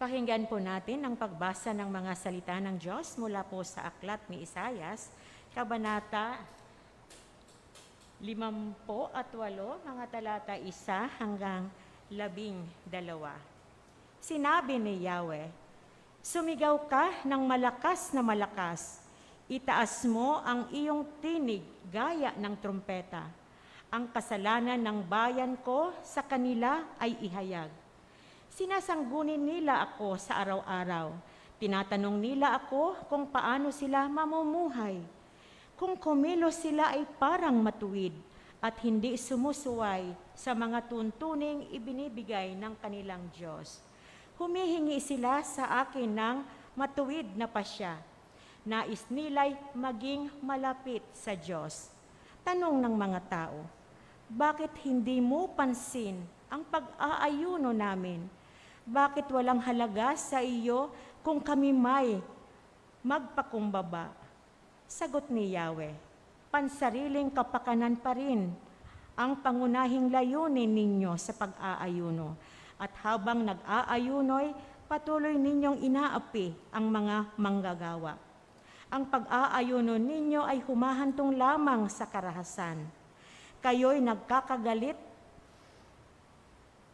Pakinggan po natin ang pagbasa ng mga salita ng Diyos mula po sa aklat ni Isaias, Kabanata 58, mga talata 1 hanggang 12. Sinabi ni Yahweh, "Sumigaw ka ng malakas na malakas, itaas mo ang iyong tinig gaya ng trumpeta. Ang kasalanan ng bayan ko sa kanila ay ihayag. Sinasanggunin nila ako sa araw-araw. Tinatanong nila ako kung paano sila mamumuhay. Kung kumilos sila ay parang matuwid at hindi sumusuway sa mga tuntuning ibinibigay ng kanilang Diyos. Humihingi sila sa akin ng matuwid na pasya. Nais nila'y maging malapit sa Diyos." Tanong ng mga tao, "Bakit hindi mo pansin ang pag-aayuno namin? Bakit walang halaga sa iyo kung kami may magpakumbaba?" Sagot ni Yahweh, "Pansariling kapakanan pa rin ang pangunahing layunin ninyo sa pag-aayuno. At habang nag-aayuno'y patuloy ninyong inaapi ang mga manggagawa. Ang pag-aayuno ninyo ay humahantong lamang sa karahasan. Kayo'y nagkakagalit,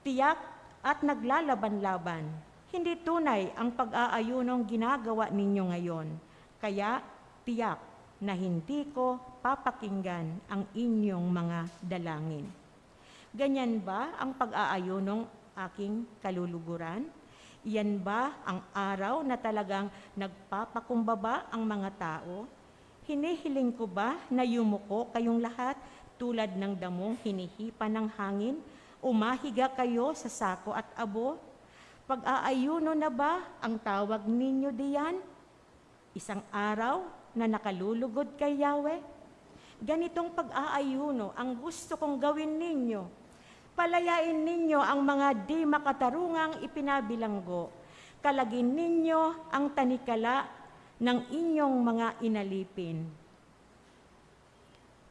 tiyak at naglalaban-laban. Hindi tunay ang pag-aayunong ginagawa ninyo ngayon. Kaya tiyak na hindi ko papakinggan ang inyong mga dalangin. Ganyan ba ang pag-aayunong aking kaluluguran? Iyan ba ang araw na talagang nagpapakumbaba ang mga tao? Hinihiling ko ba na yumuko kayong lahat tulad ng damong hinihipa ng hangin? Umahiga kayo sa sako at abo? Pag-aayuno na ba ang tawag ninyo diyan? Isang araw na nakalulugod kay Yahweh? Ganitong pag-aayuno ang gusto kong gawin ninyo. Palayain ninyo ang mga di makatarungang ipinabilanggo. Kalagin ninyo ang tanikala ng inyong mga inalipin.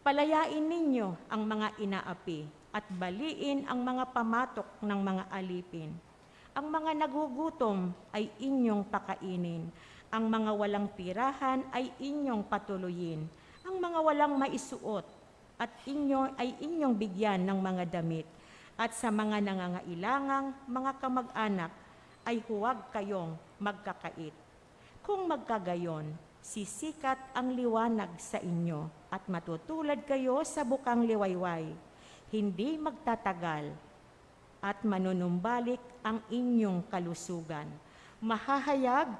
Palayain ninyo ang mga inaapi at baliin ang mga pamatok ng mga alipin. Ang mga nagugutom ay inyong pakainin. Ang mga walang tirahan ay inyong patuluyin. Ang mga walang maisuot at inyong bigyan ng mga damit. At sa mga nangangailangang mga kamag-anak ay huwag kayong magkakait. Kung magkagayon, sisikat ang liwanag sa inyo at matutulad kayo sa bukang liwayway. Hindi magtatagal at manunumbalik ang inyong kalusugan. Mahahayag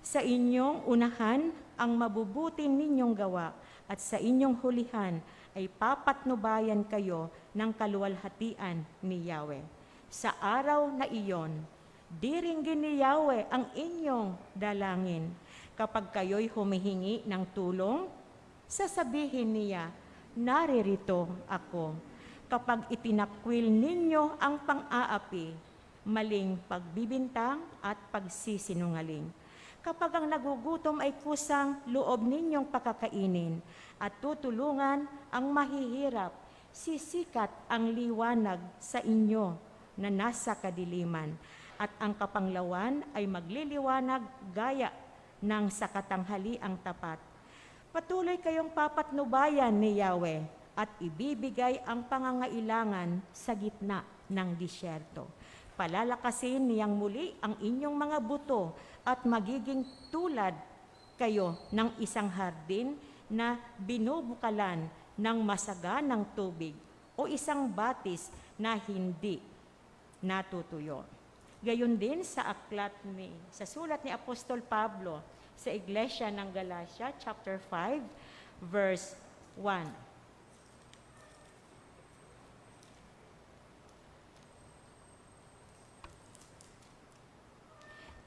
sa inyong unahan ang mabubuti ninyong gawa at sa inyong hulihan ay papatnubayan kayo ng kaluwalhatian ni Yahweh. Sa araw na iyon, diringgin ni Yahweh ang inyong dalangin. Kapag kayo'y humihingi ng tulong, sasabihin niya, "Naririto ako." Kapag itinakwil ninyo ang pang-aapi, maling pagbibintang at pagsisinungaling. Kapag ang nagugutom ay kusang loob ninyong pakakainin at tutulungan ang mahihirap, sisikat ang liwanag sa inyo na nasa kadiliman at ang kapanglawan ay magliliwanag gaya ng sa katanghaliang tapat. Patuloy kayong papatnubayan ni Yahweh at ibibigay ang pangangailangan sa gitna ng disyerto. Palalakasin niyang muli ang inyong mga buto at magiging tulad kayo ng isang hardin na binubukalan ng masaganang tubig o isang batis na hindi natutuyo. Gayon din sa sulat ni Apostol Pablo sa Iglesia ng Galacia, chapter 5, verse 1.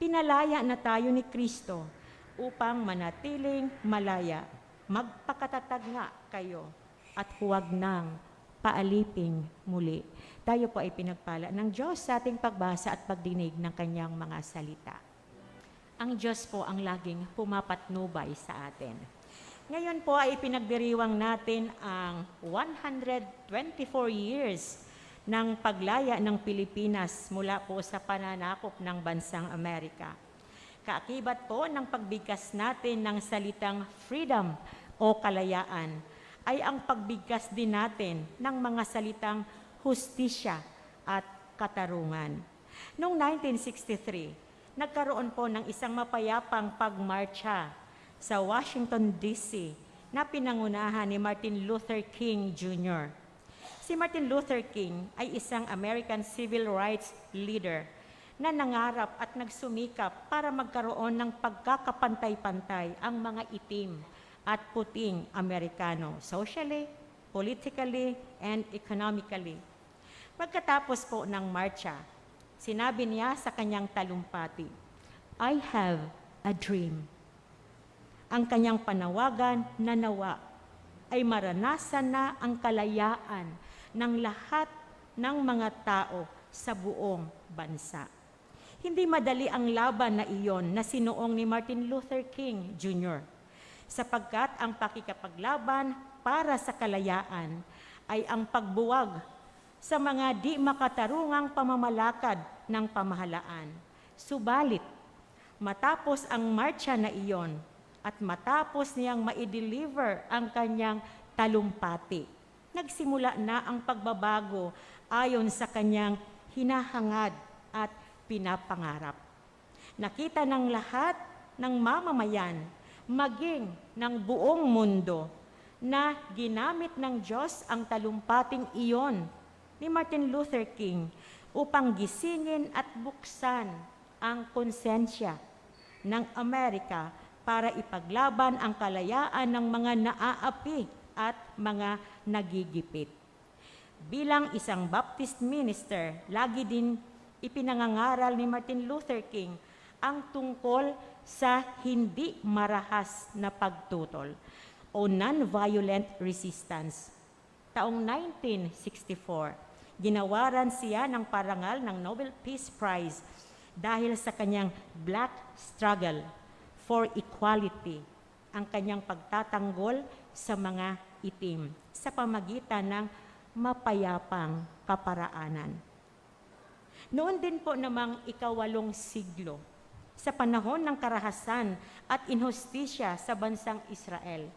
Pinalaya na tayo ni Kristo upang manatiling malaya. Magpakatatag nga kayo at huwag nang paaliping muli. Tayo po ay pinagpala ng Diyos sa ating pagbasa at pagdinig ng kanyang mga salita. Ang Diyos po ang laging pumapatnubay sa atin. Ngayon po ay pinagdiriwang natin ang 124 years ng paglaya ng Pilipinas mula po sa pananakop ng bansang Amerika. Kaakibat po ng pagbigkas natin ng salitang freedom o kalayaan ay ang pagbigkas din natin ng mga salitang hustisya at katarungan. Noong 1963, nagkaroon po ng isang mapayapang pagmarcha sa Washington, D.C. na pinangunahan ni Martin Luther King Jr. Si Martin Luther King ay isang American civil rights leader na nangarap at nagsumikap para magkaroon ng pagkakapantay-pantay ang mga itim at puting Amerikano, socially, politically, and economically. Pagkatapos po ng marcha, sinabi niya sa kanyang talumpati, "I have a dream." Ang kanyang panawagan na nawa ay maranasan na ang kalayaan ng lahat ng mga tao sa buong bansa. Hindi madali ang laban na iyon na sinuong ni Martin Luther King Jr. sapagkat ang pakikipaglaban para sa kalayaan ay ang pagbuwag sa mga di makatarungang pamamalakad ng pamahalaan. Subalit, matapos ang marcha na iyon at matapos niyang ma-deliver ang kanyang talumpati, nagsimula na ang pagbabago ayon sa kanyang hinahangad at pinapangarap. Nakita ng lahat ng mamamayan, maging ng buong mundo, na ginamit ng Diyos ang talumpating iyon ni Martin Luther King upang gisingin at buksan ang konsensya ng Amerika para ipaglaban ang kalayaan ng mga naaapi at mga nagigipit. Bilang isang Baptist minister, lagi din ipinangangaral ni Martin Luther King ang tungkol sa hindi marahas na pagtutol o non-violent resistance. Taong 1964, ginawaran siya ng parangal ng Nobel Peace Prize dahil sa kanyang Black Struggle for Equality, ang kanyang pagtatanggol sa mga itim sa pamagitan ng mapayapang kaparaanan. Noon din po namang ika-8 siglo, sa panahon ng karahasan at inhustisya sa bansang Israel,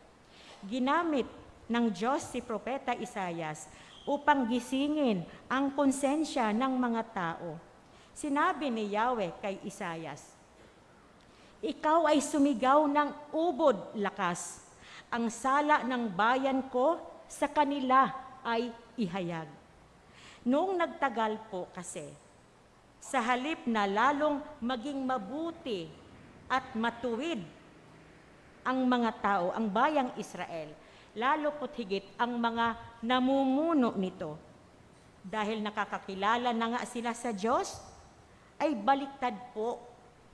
ginamit ng Diyos si Propeta Isaias upang gisingin ang konsensya ng mga tao. Sinabi ni Yahweh kay Isaias, "Ikaw ay sumigaw ng ubod lakas. Ang sala ng bayan ko sa kanila ay ihayag." Noong nagtagal po kasi, sa halip na lalong maging mabuti at matuwid ang mga tao, ang bayang Israel, lalo po't higit ang mga namumuno nito, dahil nakakakilala na nga sila sa Diyos, ay baliktad po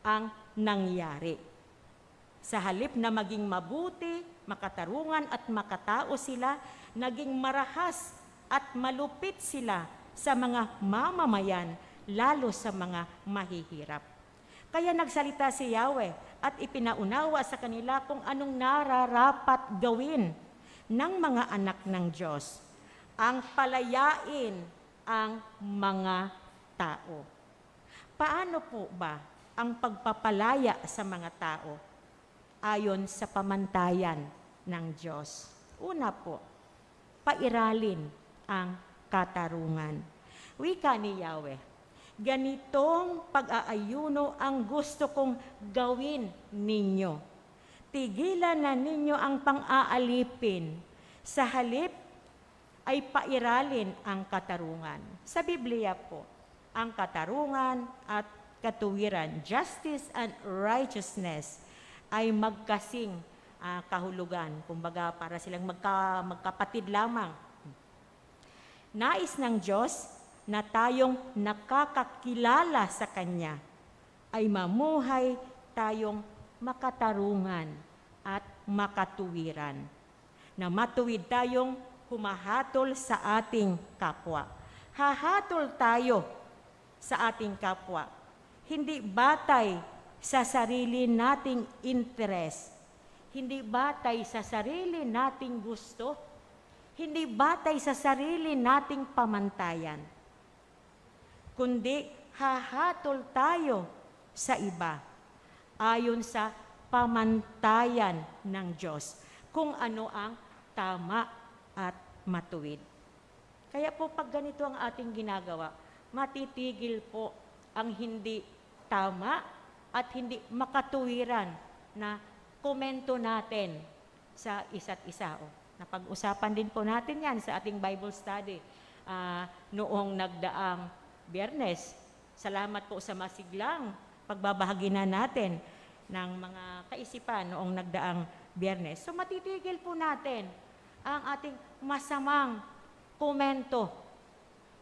ang nangyari. Sa halip na maging mabuti, makatarungan at makatao sila, naging marahas at malupit sila sa mga mamamayan, lalo sa mga mahihirap. Kaya nagsalita si Yahweh at ipinaunawa sa kanila kung anong nararapat gawin ng mga anak ng Diyos. Ang palayain ang mga tao. Paano po ba ang pagpapalaya sa mga tao? Ayon sa pamantayan ng Diyos. Una po, pairalin ang katarungan. Wika ni Yahweh, "Ganitong pag-aayuno ang gusto kong gawin ninyo. Tigilan na ninyo ang pang-aalipin. Sa halip ay pairalin ang katarungan." Sa Biblia po, ang katarungan at katuwiran, justice and righteousness, ay magkasing kahulugan. Kumbaga, para silang magkapatid lamang. Nais ng Diyos na tayong nakakakilala sa Kanya ay mamuhay tayong makatarungan at makatuwiran. Na matuwid tayong humahatol sa ating kapwa. Hahatol tayo sa ating kapwa. Hindi batay sa sarili nating interes. Hindi batay sa sarili nating gusto. Hindi batay sa sarili nating pamantayan. kundi hahatol tayo sa iba ayon sa pamantayan ng Diyos kung ano ang tama at matuwid. Kaya po pag ganito ang ating ginagawa, matitigil po ang hindi tama at hindi makatuwiran na komento natin sa isa't isa. Napag-usapan din po natin yan sa ating Bible study noong nagdaang Biyernes. Salamat po sa masiglang pagbabahagi na natin ng mga kaisipan noong nagdaang Biyernes. So matitigil po natin ang ating masamang komento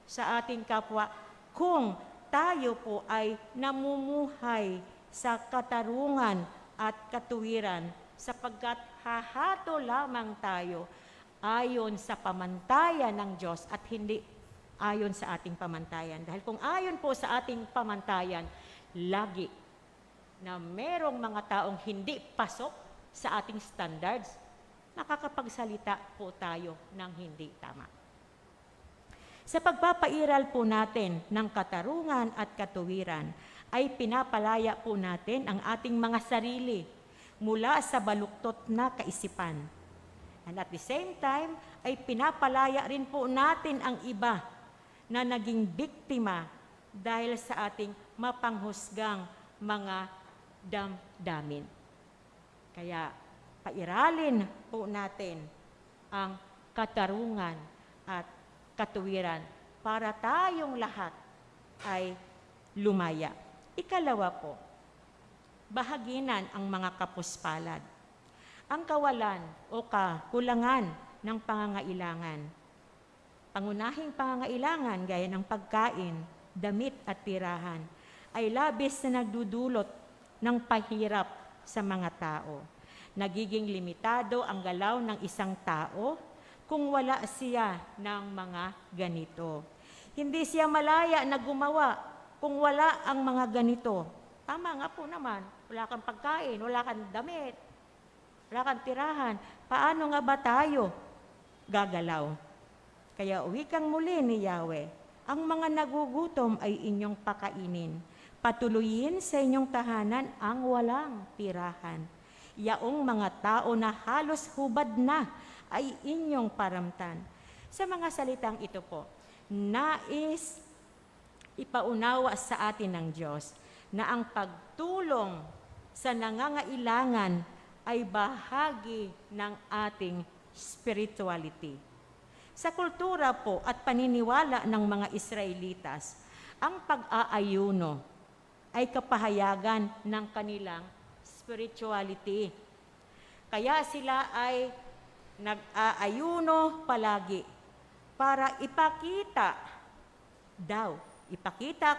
sa ating kapwa kung tayo po ay namumuhay sa katarungan at katuwiran sapagkat hahato lamang tayo ayon sa pamantayan ng Diyos at hindi ayon sa ating pamantayan. Dahil kung ayon po sa ating pamantayan, lagi na merong mga taong hindi pasok sa ating standards, makakapagsalita po tayo ng hindi tama. Sa pagpapairal po natin ng katarungan at katuwiran, ay pinapalaya po natin ang ating mga sarili mula sa baluktot na kaisipan. And at the same time, ay pinapalaya rin po natin ang iba na naging biktima dahil sa ating mapanghusgang mga damdamin. Kaya pairalin po natin ang katarungan at katuwiran para tayong lahat ay lumaya. Ikalawa po, bahaginan ang mga kapuspalad. Ang kawalan o kakulangan ng pangangailangan. Pangunahing pangangailangan gaya ng pagkain, damit at tirahan ay labis na nagdudulot ng pahirap sa mga tao. Nagiging limitado ang galaw ng isang tao kung wala siya ng mga ganito. Hindi siya malaya na gumawa kung wala ang mga ganito. Tama nga po naman, wala kang pagkain, wala kang damit, wala kang tirahan. Paano nga ba tayo gagalaw? Kaya wikang muli ni Yahweh, ang mga nagugutom ay inyong pakainin. Patuloyin sa inyong tahanan ang walang tirahan. Yaong mga tao na halos hubad na ay inyong paramtan. Sa mga salitang ito po, nais ipaunawa sa atin ng Diyos na ang pagtulong sa nangangailangan ay bahagi ng ating spirituality. Sa kultura po at paniniwala ng mga Israelitas, ang pag-aayuno ay kapahayagan ng kanilang spirituality. Kaya sila ay nag-aayuno palagi para ipakita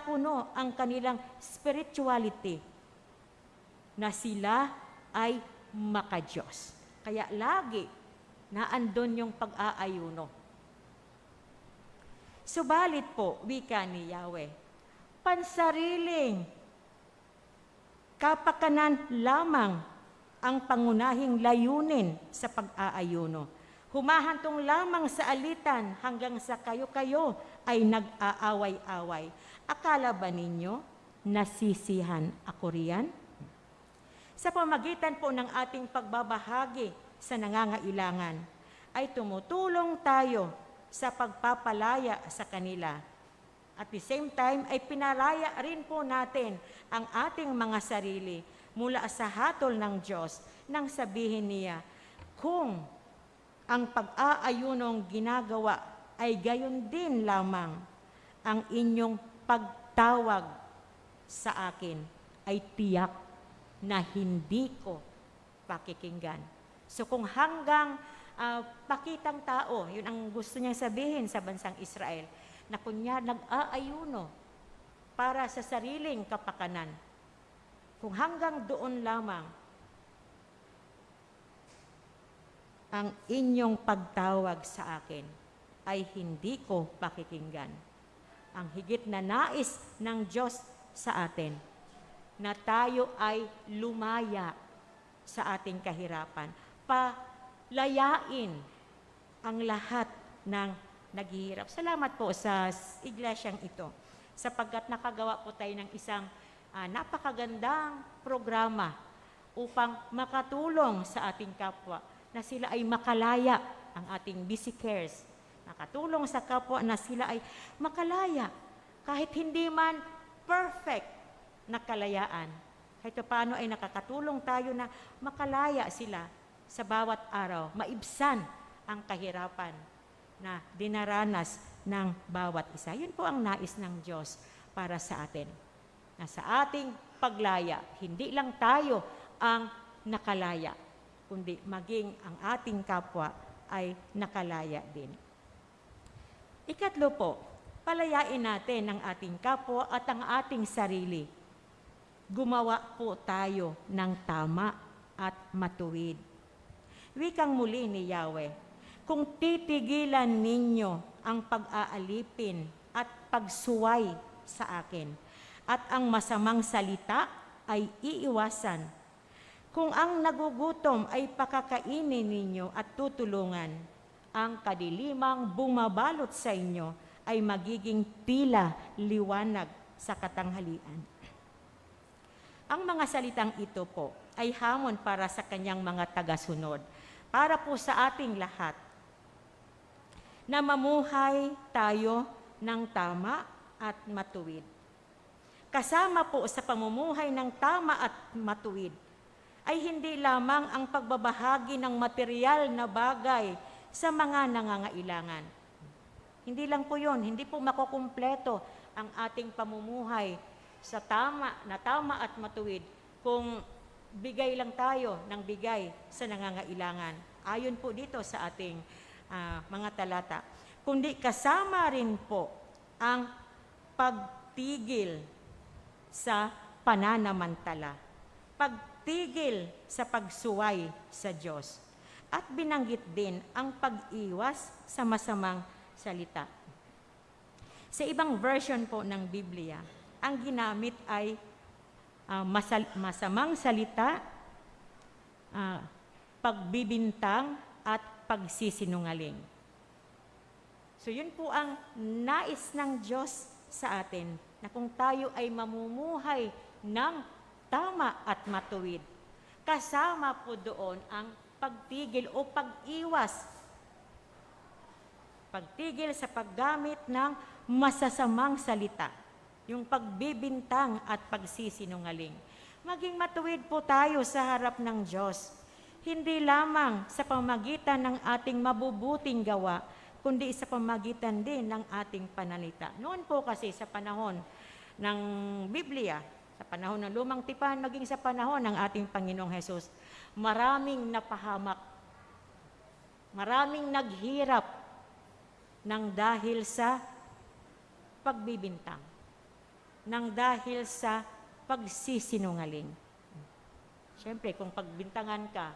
kuno ang kanilang spirituality na sila ay makadiyos. Kaya lagi naandun yung pag-aayuno. Subalit po, wika ni Yahweh, pansariling kapakanan lamang ang pangunahing layunin sa pag-aayuno. Humahantong lamang sa alitan hanggang sa kayo-kayo ay nag-aaway-away. Akala ba ninyo nasisihan ako riyan? Sa pamagitan po ng ating pagbabahagi sa nangangailangan, ay tumutulong tayo sa pagpapalaya sa kanila. At the same time, ay pinalaya rin po natin ang ating mga sarili mula sa hatol ng Diyos nang sabihin niya, kung ang pag-aayunong ginagawa ay gayon din lamang, ang inyong pagtawag sa akin ay tiyak na hindi ko pakikinggan. So kung hanggang pakitang tao, yun ang gusto niyang sabihin sa bansang Israel, na kunya nag-aayuno para sa sariling kapakanan. Kung hanggang doon lamang ang inyong pagtawag sa akin, ay hindi ko pakikinggan. Ang higit na nais ng Diyos sa atin, na tayo ay lumaya sa ating kahirapan, palayain ang lahat ng naghihirap. Salamat po sa iglesyang ito. sapagkat nakagawa po tayo ng isang napakagandang programa upang makatulong sa ating kapwa na sila ay makalaya, ang ating busy cares, nakatulong sa kapwa na sila ay makalaya kahit hindi man perfect na kalayaan. Kahit paano ay nakakatulong tayo na makalaya sila sa bawat araw, maibsan ang kahirapan na dinaranas ng bawat isa. Yun po ang nais ng Diyos para sa atin. Na sa ating paglaya, hindi lang tayo ang nakalaya, kundi maging ang ating kapwa ay nakalaya din. Ikatlo po, palayain natin ang ating kapwa at ang ating sarili. Gumawa po tayo ng tama at matuwid. Wikang muli ni Yahweh, kung titigilan ninyo ang pag-aalipin at pagsuway sa akin, at ang masamang salita ay iiwasan, kung ang nagugutom ay pakakainin ninyo at tutulungan, ang kadilimang bumabalot sa inyo ay magiging tila liwanag sa katanghalian. Ang mga salitang ito po ay hamon para sa kanyang mga tagasunod, para po sa ating lahat, na mamuhay tayo ng tama at matuwid. Kasama po sa pamumuhay ng tama at matuwid ay hindi lamang ang pagbabahagi ng material na bagay sa mga nangangailangan. Hindi lang po yun, hindi po makukumpleto ang ating pamumuhay sa tama at matuwid kung bigay lang tayo ng bigay sa nangangailangan. Ayon po dito sa ating mga talata. Kundi kasama rin po ang pagtigil sa pananamantala, pagtigil sa pagsuway sa Diyos, at binanggit din ang pag-iwas sa masamang salita. Sa ibang version po ng Biblia, ang ginamit ay masamang salita, pagbibintang, at pagsisinungaling. So yun po ang nais ng Diyos sa atin, na kung tayo ay mamumuhay ng tama at matuwid, kasama po doon ang pagtigil o pag-iwas. Pagtigil sa paggamit ng masasamang salita, yung pagbibintang at pagsisinungaling. Maging matuwid po tayo sa harap ng Diyos, hindi lamang sa pamagitan ng ating mabubuting gawa, kundi sa pamagitan din ng ating pananalita. Noon po kasi sa panahon ng Biblia, sa panahon ng Lumang Tipan, maging sa panahon ng ating Panginoong Hesus, maraming napahamak, maraming naghirap nang dahil sa pagbibintang, nang dahil sa pagsisinungaling. Siyempre, kung pagbintangan ka,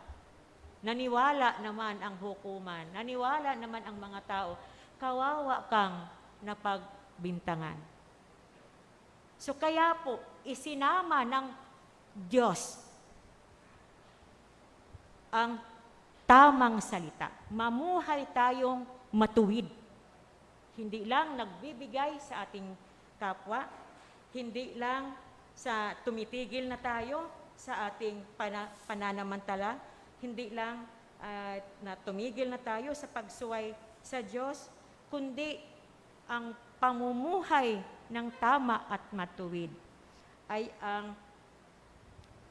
naniwala naman ang hukuman, naniwala naman ang mga tao, kawawa kang napagbintangan. So kaya po, isinama ng Diyos ang tamang salita. Mamuhay tayong matuwid. Hindi lang nagbibigay sa ating kapwa, hindi lang sa tumitigil na tayo sa ating pananamantala, hindi lang na tumigil na tayo sa pagsuway sa Diyos, kundi ang pamumuhay ng tama at matuwid ay ang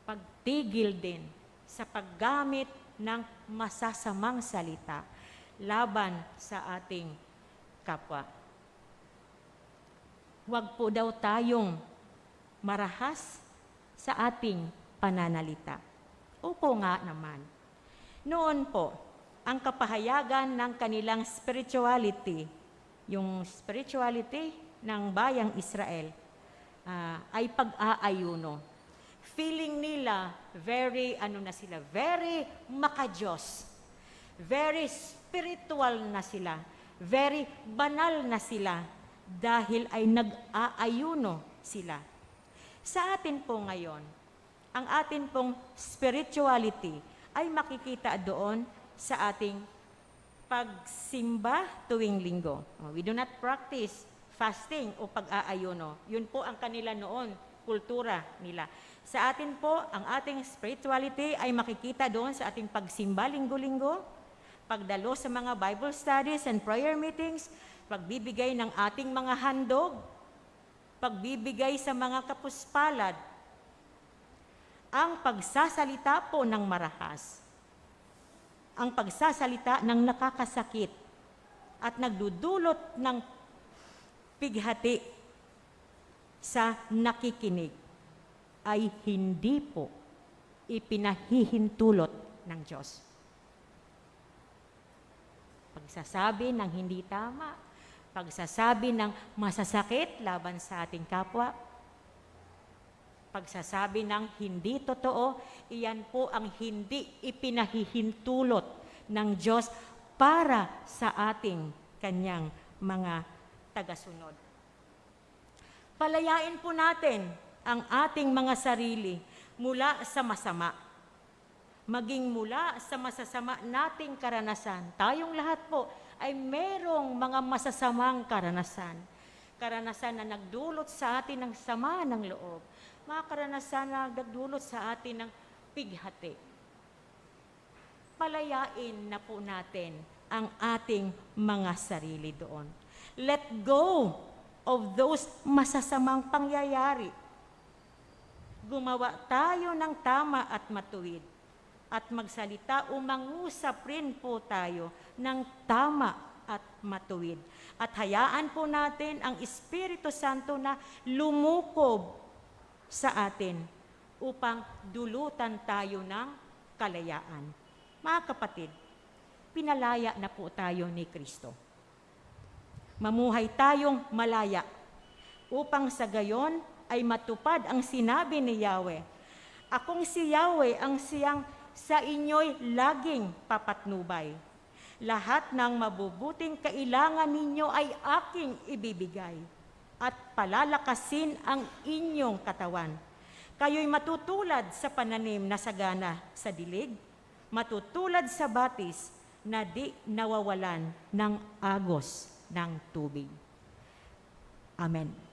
pagtigil din sa paggamit ng masasamang salita laban sa ating kapwa. Huwag po daw tayong marahas sa ating pananalita. Opo nga naman. Noon po, ang kapahayagan ng kanilang spirituality, yung spirituality ng bayang Israel, ay pag-aayuno. Feeling nila very makadiyos, very spiritual na sila, very banal na sila dahil ay nag-aayuno sila. Sa atin po ngayon, ang atin pong spirituality ay makikita doon sa ating pagsimba tuwing linggo. We do not practice fasting o pag-aayuno. Yun po ang kanila noon, kultura nila. Sa atin po, ang ating spirituality ay makikita doon sa ating pagsimba linggo-linggo, pagdalo sa mga Bible studies and prayer meetings, pagbibigay ng ating mga handog, pagbibigay sa mga kapuspalad, ang pagsasalita po ng marahas, ang pagsasalita ng nakakasakit at nagdudulot ng pighati sa nakikinig ay hindi po ipinahihintulot ng Diyos. Pagsasabi ng hindi tama, pagsasabi ng masasakit laban sa ating kapwa, pagsasabi ng hindi totoo, iyan po ang hindi ipinahihintulot ng Diyos para sa ating kanyang mga tagasunod. Palayain po natin ang ating mga sarili mula sa masama, maging mula sa masasama nating karanasan. Tayong lahat po ay merong mga masasamang karanasan. Karanasan na nagdulot sa atin ng sama ng loob. Mga karanasan na nagdulot sa atin ng pighati. Palayain na po natin ang ating mga sarili doon. Let go of those masasamang pangyayari. Gumawa tayo ng tama at matuwid at magsalita o mangusap rin po tayo ng tama at matuwid. At hayaan po natin ang Espiritu Santo na lumukob sa atin upang dulutan tayo ng kalayaan. Mga kapatid, pinalaya na po tayo ni Kristo. Mamuhay tayong malaya upang sa gayon ay matupad ang sinabi ni Yahweh. Akong si Yahweh ang siyang sa inyo'y laging papatnubay. Lahat ng mabubuting kailangan ninyo ay aking ibibigay at palalakasin ang inyong katawan. Kayo'y matutulad sa pananim na sagana sa dilig, matutulad sa batis na di nawawalan ng agos ng tubig. Amen.